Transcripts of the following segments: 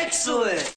Excellent!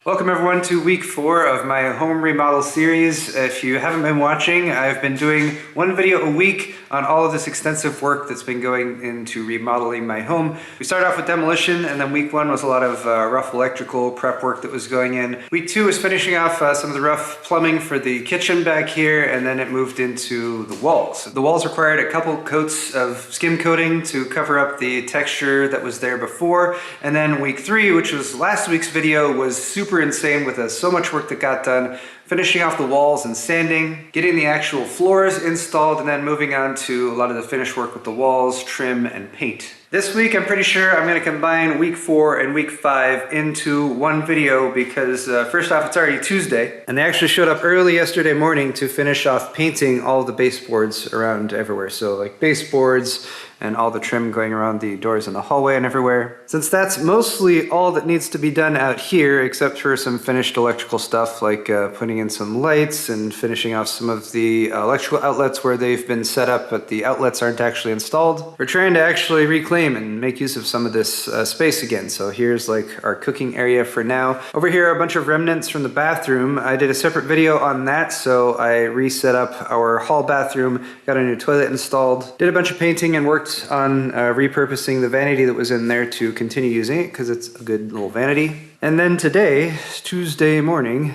Welcome everyone to week 4 of my home remodel series. If you haven't been watching, I've been doing one video a week on all of this extensive work that's been going into remodeling my home. We started off with demolition, and then week 1 was a lot of rough electrical prep work that was going in. Week 2 was finishing off some of the rough plumbing for the kitchen back here, and then it moved into the walls. The walls required a couple coats of skim coating to cover up the texture that was there before, and then week 3, which was last week's video, was super insane with so much work that got done, finishing off the walls and sanding, getting the actual floors installed, and then moving on to a lot of the finish work with the walls, trim, and paint. This week, I'm pretty sure I'm going to combine week 4 and week 5 into one video because first off, it's already Tuesday, and they actually showed up early yesterday morning to finish off painting all the baseboards around everywhere. So like baseboards and all the trim going around the doors in the hallway and everywhere. Since that's mostly all that needs to be done out here, except for some finished electrical stuff like putting in some lights and finishing off some of the electrical outlets where they've been set up but the outlets aren't actually installed. We're trying to actually reclaim and make use of some of this space again. So here's like our cooking area for now. Over here are a bunch of remnants from the bathroom. I did a separate video on that, so I reset up our hall bathroom, got a new toilet installed, did a bunch of painting and worked on repurposing the vanity that was in there to continue using it because it's a good little vanity. And then today, Tuesday morning,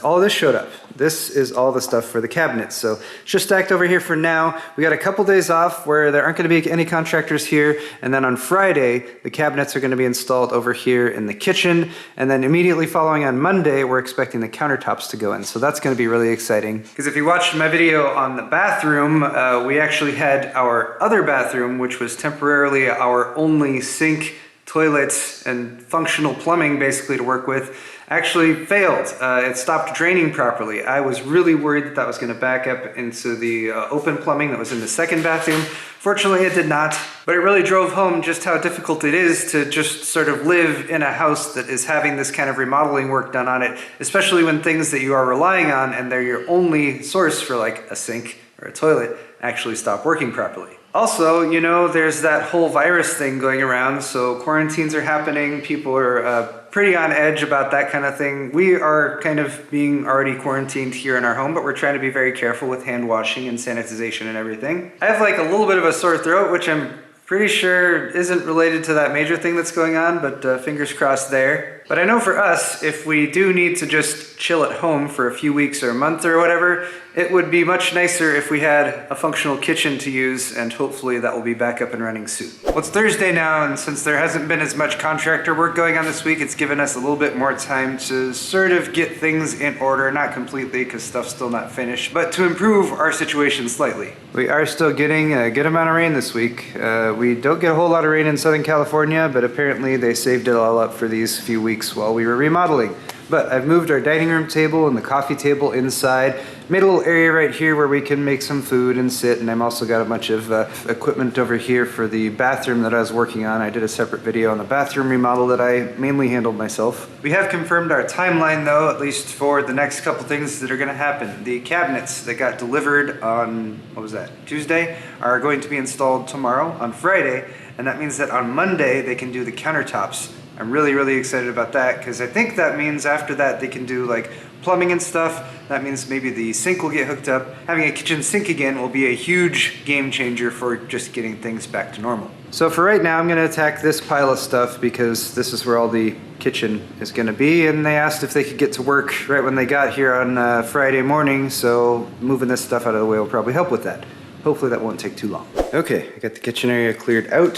all this showed up. This is all the stuff for the cabinets. So it's just stacked over here for now. We got a couple days off where there aren't going to be any contractors here. And then on Friday, the cabinets are going to be installed over here in the kitchen. And then immediately following on Monday, we're expecting the countertops to go in. So that's going to be really exciting. Because if you watched my video on the bathroom, we actually had our other bathroom, which was temporarily our only sink, toilets, and functional plumbing basically to work with, actually failed. It stopped draining properly. I was really worried that that was going to back up into the open plumbing that was in the second bathroom. Fortunately, it did not, but it really drove home just how difficult it is to just sort of live in a house that is having this kind of remodeling work done on it, especially when things that you are relying on and they're your only source for like a sink or a toilet actually stop working properly. Also, you know, there's that whole virus thing going around, so quarantines are happening, people are pretty on edge about that kind of thing. We are kind of being already quarantined here in our home, but we're trying to be very careful with hand washing and sanitization and everything. I have like a little bit of a sore throat, which I'm pretty sure isn't related to that major thing that's going on, but fingers crossed there. But I know for us, if we do need to just chill at home for a few weeks or a month or whatever, it would be much nicer if we had a functional kitchen to use, and hopefully that will be back up and running soon. Well, it's Thursday now, and since there hasn't been as much contractor work going on this week, it's given us a little bit more time to sort of get things in order, not completely because stuff's still not finished, but to improve our situation slightly. We are still getting a good amount of rain this week. We don't get a whole lot of rain in Southern California, but apparently they saved it all up for these few weeks while we were remodeling. But I've moved our dining room table and the coffee table inside, made a little area right here where we can make some food and sit, and I've also got a bunch of equipment over here for the bathroom that I was working on. I did a separate video on the bathroom remodel that I mainly handled myself. We have confirmed our timeline though, at least for the next couple things that are going to happen. The cabinets that got delivered on, what was that, Tuesday, are going to be installed tomorrow on Friday, and that means that on Monday they can do the countertops. I'm really, really excited about that because I think that means after that they can do like plumbing and stuff. That means maybe the sink will get hooked up. Having a kitchen sink again will be a huge game changer for just getting things back to normal. So for right now, I'm gonna attack this pile of stuff because this is where all the kitchen is gonna be, and they asked if they could get to work right when they got here on Friday morning, so moving this stuff out of the way will probably help with that. Hopefully that won't take too long. Okay, I got the kitchen area cleared out.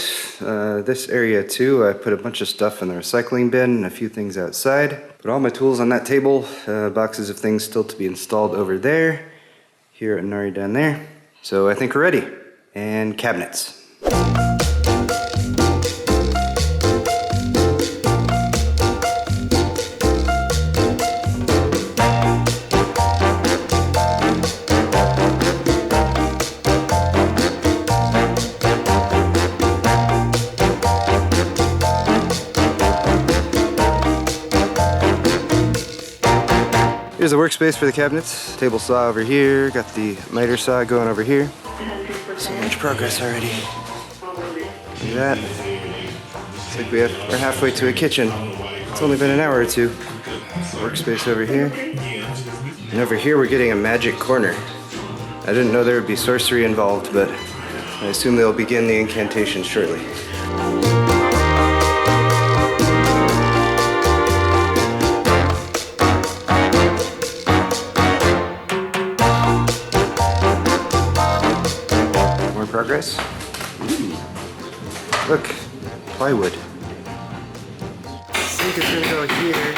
This area too, I put a bunch of stuff in the recycling bin and a few things outside. Put all my tools on that table, boxes of things still to be installed over there. Here and Nari down there. So I think we're ready. And cabinets. Here's a workspace for the cabinets. Table saw over here. Got the miter saw going over here. So much progress already. Look at that. Looks like we're halfway to a kitchen. It's only been an hour or two. Workspace over here. And over here we're getting a magic corner. I didn't know there would be sorcery involved, but I assume they'll begin the incantation shortly. More progress. Ooh. Look, plywood. Sink is gonna go here.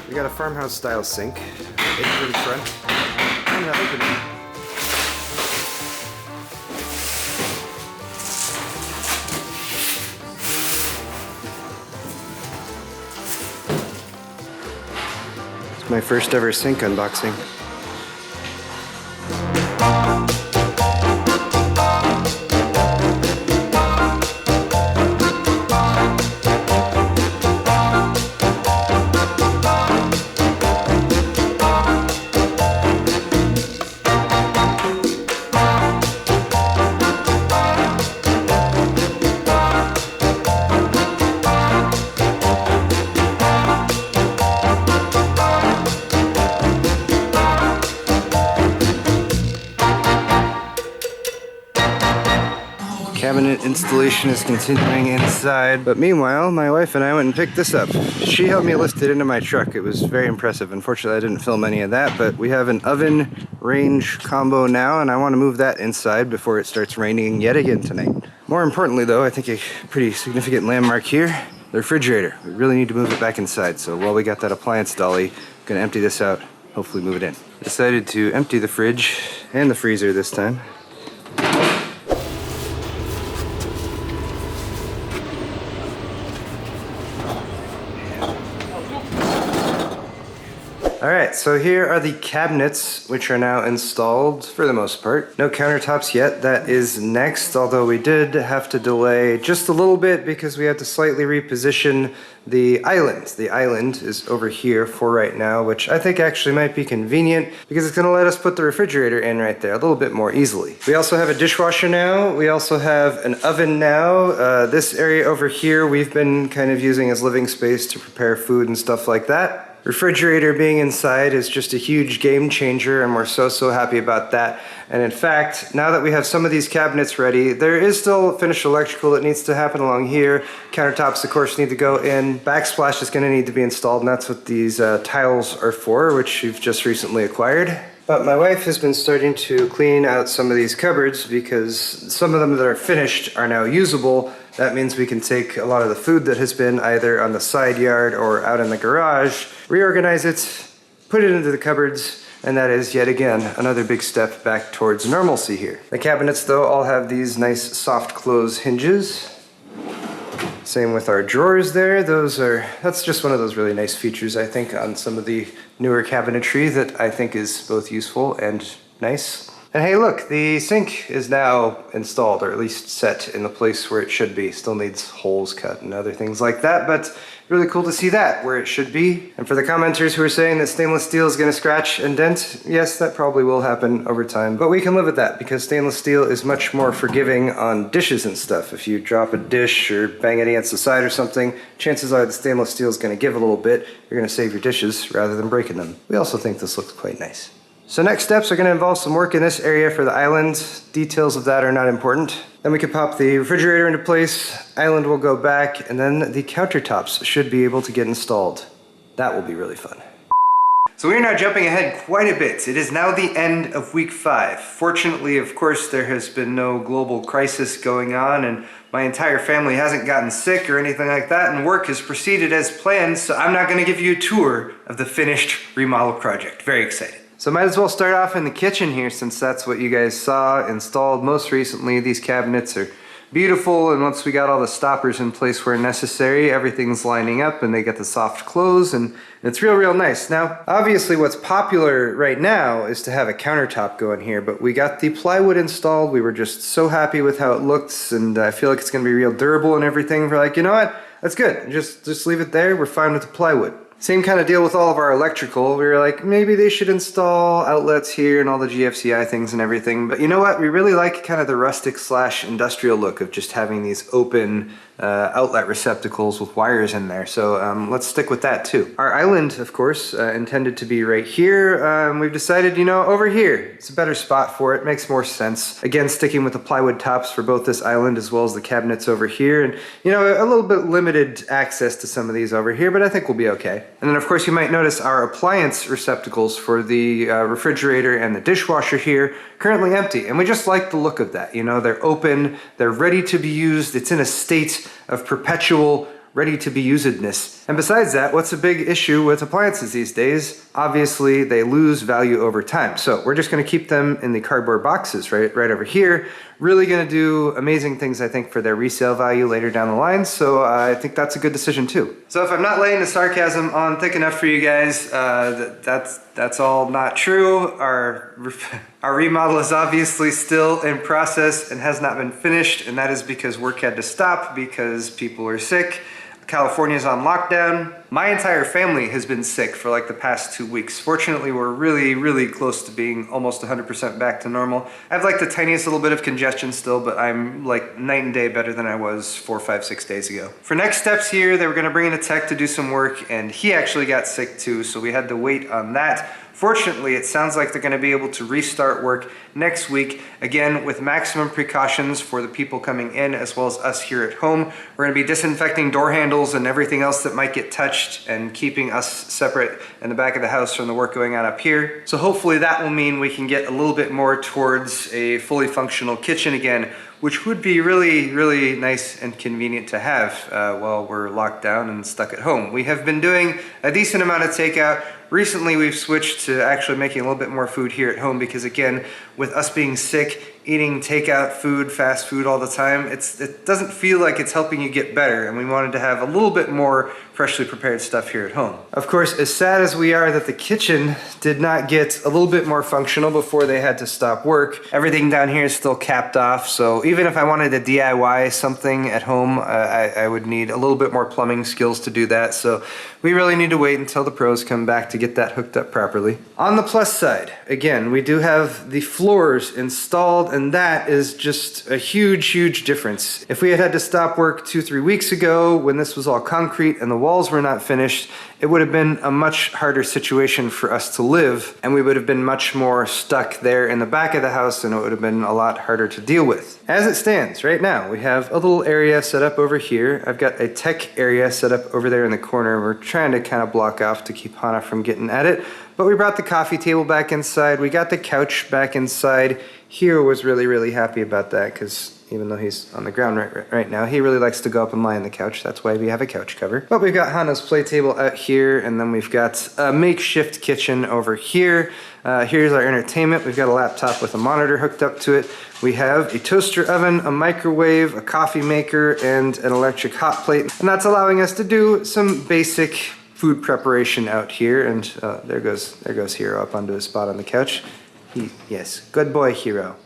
We got a farmhouse style sink. Apron front. I'm not opening. It's my first ever sink unboxing. Cabinet installation is continuing inside, but meanwhile, my wife and I went and picked this up. She helped me lift it into my truck. It was very impressive. Unfortunately, I didn't film any of that, but we have an oven range combo now, and I want to move that inside before it starts raining yet again tonight. More importantly, though, I think a pretty significant landmark here, the refrigerator. We really need to move it back inside, so while we got that appliance dolly, I'm gonna empty this out, hopefully move it in. Decided to empty the fridge and the freezer this time. Alright, so here are the cabinets, which are now installed for the most part. No countertops yet, that is next, although we did have to delay just a little bit because we had to slightly reposition the island. The island is over here for right now, which I think actually might be convenient because it's gonna let us put the refrigerator in right there a little bit more easily. We also have a dishwasher now. We also have an oven now. This area over here we've been kind of using as living space to prepare food and stuff like that. Refrigerator being inside is just a huge game changer, and we're so happy about that. And in fact, now that we have some of these cabinets ready, there is still finished electrical that needs to happen along here. Countertops, of course, need to go in. Backsplash is going to need to be installed, and that's what these tiles are for, which we've just recently acquired. But my wife has been starting to clean out some of these cupboards because some of them that are finished are now usable. That means we can take a lot of the food that has been either on the side yard or out in the garage, reorganize it, put it into the cupboards, and that is yet again another big step back towards normalcy here. The cabinets though all have these nice soft close hinges. Same with our drawers there. That's just one of those really nice features I think on some of the newer cabinetry that I think is both useful and nice. And hey look, the sink is now installed, or at least set in the place where it should be. Still needs holes cut and other things like that, but really cool to see that where it should be. And for the commenters who are saying that stainless steel is going to scratch and dent, yes, that probably will happen over time, but we can live with that because stainless steel is much more forgiving on dishes and stuff. If you drop a dish or bang it against the side or something, chances are the stainless steel is going to give a little bit. You're going to save your dishes rather than breaking them. We also think this looks quite nice. So next steps are going to involve some work in this area for the island. Details of that are not important. Then we can pop the refrigerator into place, island will go back, and then the countertops should be able to get installed. That will be really fun. So we are now jumping ahead quite a bit. It is now the end of week 5. Fortunately, of course, there has been no global crisis going on, and my entire family hasn't gotten sick or anything like that, and work has proceeded as planned, so I'm not going to give you a tour of the finished remodel project. Very excited. So might as well start off in the kitchen here since that's what you guys saw installed most recently. These cabinets are beautiful, and once we got all the stoppers in place where necessary, everything's lining up and they get the soft close, and it's real nice. Now, obviously what's popular right now is to have a countertop go in here, but we got the plywood installed. We were just so happy with how it looks, and I feel like it's gonna be real durable and everything. We're like, you know what? That's good. Just leave it there. We're fine with the plywood. Same kind of deal with all of our electrical. We were like, maybe they should install outlets here and all the GFCI things and everything. But you know what? We really like kind of the rustic / industrial look of just having these open outlet receptacles with wires in there. So let's stick with that too. Our island, of course, intended to be right here. We've decided, you know, over here, it's a better spot for it. Makes more sense. Again, sticking with the plywood tops for both this island as well as the cabinets over here. And, you know, a little bit limited access to some of these over here, but I think we'll be okay. And then, of course, you might notice our appliance receptacles for the refrigerator and the dishwasher here currently empty. And we just like the look of that. You know, they're open, they're ready to be used. It's in a state of perpetual ready-to-be-usedness. And besides that, what's a big issue with appliances these days? Obviously, they lose value over time. So we're just going to keep them in the cardboard boxes right over here. Really going to do amazing things, I think, for their resale value later down the line. So I think that's a good decision too. So if I'm not laying the sarcasm on thick enough for you guys, that's all not true. Our remodel is obviously still in process and has not been finished, and that is because work had to stop because people are sick. California's on lockdown. My entire family has been sick for like the past 2 weeks. Fortunately, we're really close to being almost 100% back to normal. I have like the tiniest little bit of congestion still, but I'm like night and day better than I was 4, 5, 6 days ago. For next steps here, they were gonna bring in a tech to do some work, and he actually got sick too, so we had to wait on that. Fortunately, it sounds like they're going to be able to restart work next week, again with maximum precautions for the people coming in as well as us here at home. We're going to be disinfecting door handles and everything else that might get touched and keeping us separate in the back of the house from the work going on up here. So hopefully that will mean we can get a little bit more towards a fully functional kitchen again, which would be really nice and convenient to have while we're locked down and stuck at home. We have been doing a decent amount of takeout. Recently, we've switched to actually making a little bit more food here at home because, again, with us being sick, eating takeout food, fast food all the time, it doesn't feel like it's helping you get better, and we wanted to have a little bit more freshly prepared stuff here at home. Of course, as sad as we are that the kitchen did not get a little bit more functional before they had to stop work, everything down here is still capped off, so even if I wanted to DIY something at home, I would need a little bit more plumbing skills to do that, so we really need to wait until the pros come back to get that hooked up properly. On the plus side, again, we do have the floors installed, and that is just a huge difference. If we had had to stop work 2-3 weeks ago when this was all concrete and the walls were not finished, it would have been a much harder situation for us to live, and we would have been much more stuck there in the back of the house, and it would have been a lot harder to deal with. As it stands right now, we have a little area set up over here. I've got a tech area set up over there in the corner. We're trying to kind of block off to keep Hannah from getting at it, but we brought the coffee table back inside. We got the couch back inside. Hero was really happy about that because even though he's on the ground right now, he really likes to go up and lie on the couch. That's why we have a couch cover. But we've got Hannah's play table out here, and then we've got a makeshift kitchen over here. Here's our entertainment. We've got a laptop with a monitor hooked up to it. We have a toaster oven, a microwave, a coffee maker, and an electric hot plate. And that's allowing us to do some basic food preparation out here. And there goes Hero up onto his spot on the couch. Yes, good boy, Hero.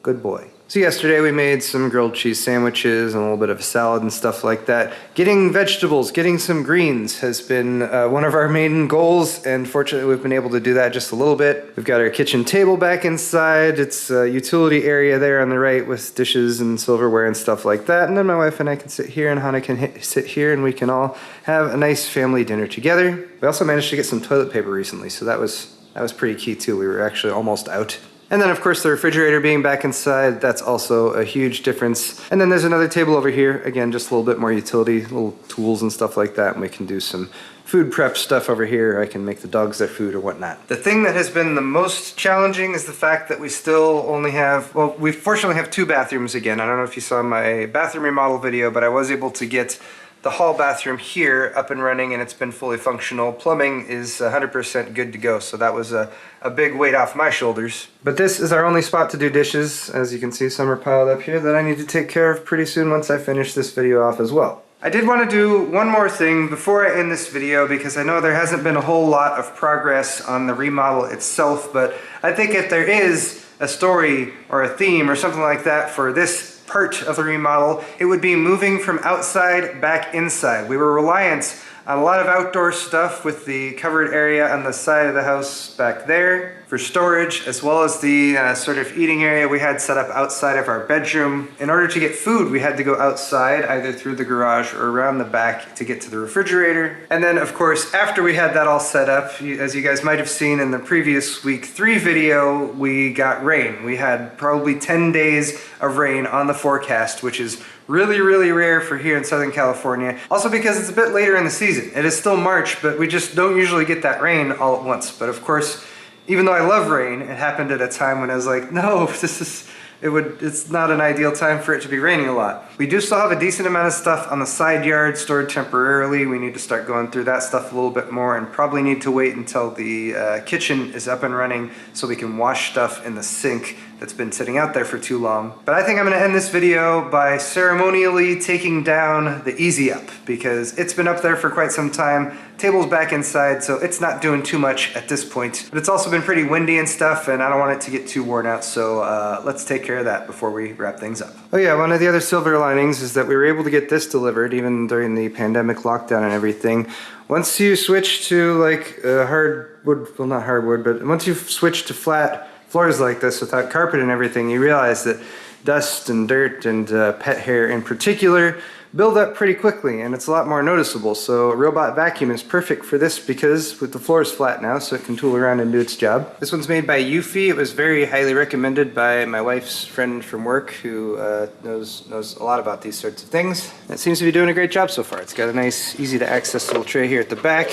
Good boy. So yesterday we made some grilled cheese sandwiches and a little bit of a salad and stuff like that. Getting vegetables, getting some greens has been one of our main goals, and fortunately we've been able to do that just a little bit. We've got our kitchen table back inside. It's a utility area there on the right with dishes and silverware and stuff like that. And then my wife and I can sit here and Hannah can sit here, and we can all have a nice family dinner together. We also managed to get some toilet paper recently, so that was pretty key too. We were actually almost out. And then of course the refrigerator being back inside, that's also a huge difference. And then there's another table over here, again, just a little bit more utility, little tools and stuff like that, and we can do some food prep stuff over here. I can make the dogs their food or whatnot. The thing that has been the most challenging is the fact that we still only have, well, we fortunately have 2 bathrooms again. I don't know if you saw my bathroom remodel video, but I was able to get the hall bathroom here up and running, and it's been fully functional. Plumbing is 100% good to go, so that was a big weight off my shoulders. But this is our only spot to do dishes. As you can see, some are piled up here that I need to take care of pretty soon once I finish this video off as well. I did want to do one more thing before I end this video, because I know there hasn't been a whole lot of progress on the remodel itself, but I think if there is a story or a theme or something like that for this part of the remodel, it would be moving from outside back inside. We were reliant A lot of outdoor stuff with the covered area on the side of the house back there for storage, as well as the sort of eating area we had set up outside of our bedroom. In order to get food, we had to go outside, either through the garage or around the back to get to the refrigerator. And then, of course, after we had that all set up, as you guys might have seen in the previous week 3 video, we got rain. We had probably 10 days of rain on the forecast, which is really, really rare for here in Southern California. Also because it's a bit later in the season. It is still March, but we just don't usually get that rain all at once. But of course, even though I love rain, it happened at a time when I was like, no, it's not an ideal time for it to be raining a lot. We do still have a decent amount of stuff on the side yard stored temporarily. We need to start going through that stuff a little bit more, and probably need to wait until the kitchen is up and running so we can wash stuff in the sink that's been sitting out there for too long. But I think I'm gonna end this video by ceremonially taking down the Easy Up, because it's been up there for quite some time. Table's back inside, so it's not doing too much at this point. But it's also been pretty windy and stuff, and I don't want it to get too worn out, so let's take care of that before we wrap things up. Oh yeah, one of the other silver linings is that we were able to get this delivered even during the pandemic lockdown and everything. Once you switch to like hardwood, well not hardwood, but once you switch to flat floors like this without carpet and everything, you realize that dust and dirt and pet hair in particular build up pretty quickly, and it's a lot more noticeable. So a Robot vacuum is perfect for this because with the floors flat now, so it can tool around and do its job. This one's made by Eufy. It was very highly recommended by my wife's friend from work who knows a lot about these sorts of things. And it seems to be doing a great job so far. It's got a nice, easy to access little tray here at the back.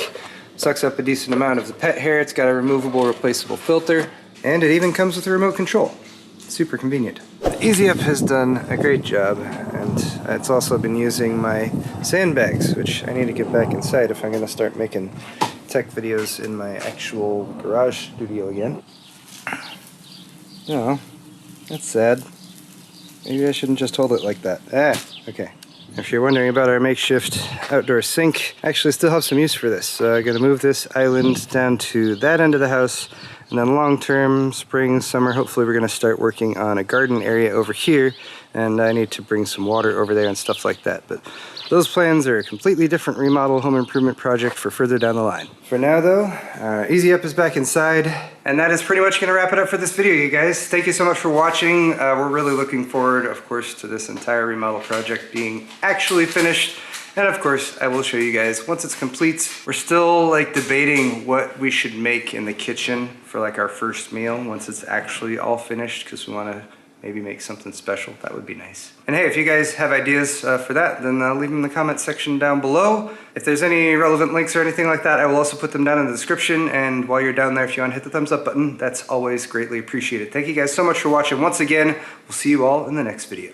Sucks up a decent amount of the pet hair. It's got a removable, replaceable filter. And it even comes with a remote control. Super convenient. Easy Up has done a great job, and it's also been using my sandbags, which I need to get back inside if I'm going to start making tech videos in my actual garage studio again. Oh, that's sad. Maybe I shouldn't just hold it like that. Okay. If you're wondering about our makeshift outdoor sink, I actually still have some use for this. So I'm going to move this island down to that end of the house. And then long term, spring, summer, hopefully we're going to start working on a garden area over here, and I need to bring some water over there and stuff like that. But those plans are a completely different remodel home improvement project for further down the line. For now though, Easy Up is back inside, and that is pretty much going to wrap it up for this video, you guys. Thank you so much for watching. We're really looking forward, of course, to this entire remodel project being actually finished. And of course, I will show you guys once it's complete. We're still like debating what we should make in the kitchen for like our first meal once it's actually all finished, because we want to maybe make something special. That would be nice. And hey, if you guys have ideas for that, then leave them in the comment section down below. If there's any relevant links or anything like that, I will also put them down in the description. And while you're down there, if you want to hit the thumbs up button, that's always greatly appreciated. Thank you guys so much for watching once again. We'll see you all in the next video.